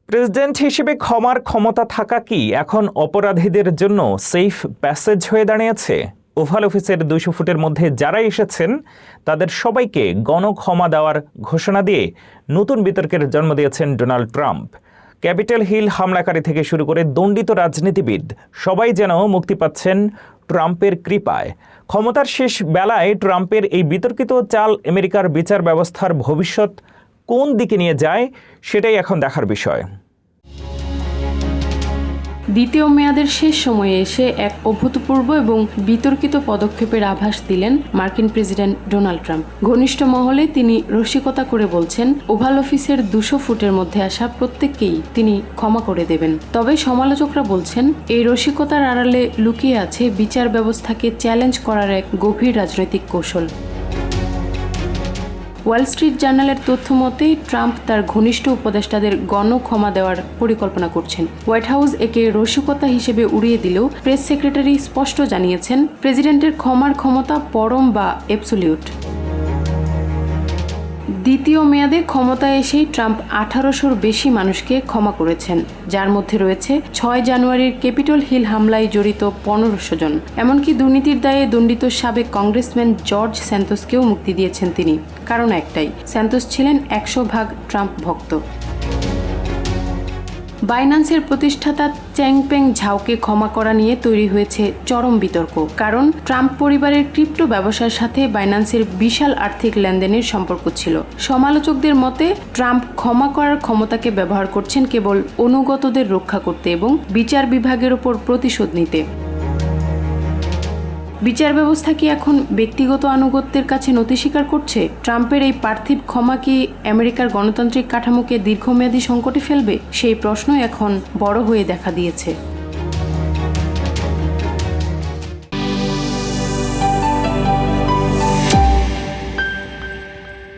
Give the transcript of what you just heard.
President হিসেবে ক্ষমার ক্ষমতা থাকা কি এখন অপরাধীদের জন্য সেফ প্যাসেজ হয়ে দাঁড়িয়েছে? ওভাল অফিসের 200 ফুটের মধ্যে যারা এসেছেন তাদের সবাইকে গণক্ষমা দেওয়ার ঘোষণা দিয়ে নতুন বিতর্কের জন্ম দিয়েছেন ডোনাল্ড ট্রাম্প। ক্যাপিটল হিল হামলাকারী থেকে শুরু করে দণ্ডিত রাজনীতিবিদ সবাই যেন মুক্তি পাচ্ছেন ট্রাম্পের কৃপায়। ক্ষমতার শেষ বেলায় ট্রাম্পের এই বিতর্কিত চাল আমেরিকার বিচার ব্যবস্থার ভবিষ্যৎ কোন দিকে নিয়ে যায় সেটাই এখন দেখার বিষয়। দ্বিতীয় মেয়াদের শেষ সময়ে এসে এক অভূতপূর্ব এবং বিতর্কিত পদক্ষেপের আভাস দিলেন মার্কিন প্রেসিডেন্ট ডোনাল্ড ট্রাম্প। ঘনিষ্ঠ মহলে তিনি রসিকতা করে বলছেন, ওভাল অফিসের 200 ফুটের মধ্যে আসা প্রত্যেককেই তিনি ক্ষমা করে দেবেন। তবে সমালোচকরা বলছেন, এই রসিকতার আড়ালে লুকিয়ে আছে বিচার ব্যবস্থাকে চ্যালেঞ্জ করার এক গভীর রাজনৈতিক কৌশল। ওয়াল স্ট্রিট জার্নালের তথ্য মতে ট্রাম্প তার ঘনিষ্ঠ উপদেষ্টাদের গণক্ষমা দেওয়ার পরিকল্পনা করছেন। হোয়াইট হাউস একে রসিকতা হিসেবে উড়িয়ে দিলেও প্রেস সেক্রেটারি স্পষ্ট জানিয়েছেন, প্রেসিডেন্টের ক্ষমার ক্ষমতা পরম বা অ্যাবসোলিউট। দ্বিতীয় মেয়াদে ক্ষমতায় এসেই ট্রাম্প 1800-র বেশি মানুষকে ক্ষমা করেছেন, যার মধ্যে রয়েছে 6 জানুয়ারির ক্যাপিটল হিল হামলায় জড়িত 1500 জন। এমনকি দুর্নীতির দায়ে দণ্ডিত সাবেক কংগ্রেসম্যান জর্জ স্যান্তোসকেও মুক্তি দিয়েছেন তিনি। কারণ একটাই, স্যান্তোস ছিলেন 100% ট্রাম্প ভক্ত। বাইন্যান্সের প্রতিষ্ঠাতা চ্যাংপেং ঝাওকে ক্ষমা করা নিয়ে তৈরি হয়েছে চরম বিতর্ক। কারণ ট্রাম্প পরিবারের ক্রিপ্টো ব্যবসার সাথে বাইন্যান্সের বিশাল আর্থিক লেনদেনের সম্পর্ক ছিল। সমালোচকদের মতে ট্রাম্প ক্ষমা করার ক্ষমতাকে ব্যবহার করছেন কেবল অনুগতদের রক্ষা করতে এবং বিচার বিভাগের উপর প্রতিশোধ নিতে। বিচার ব্যবস্থা কি এখন ব্যক্তিগত আনুগত্যের কাছে নতি স্বীকার করছে? ট্রাম্পের এই পার্থিব ক্ষমা কি আমেরিকার গণতান্ত্রিক কাঠামোকে দীর্ঘমেয়াদী সংকটে ফেলবে? সেই প্রশ্ন এখন বড় হয়ে দেখা দিয়েছে।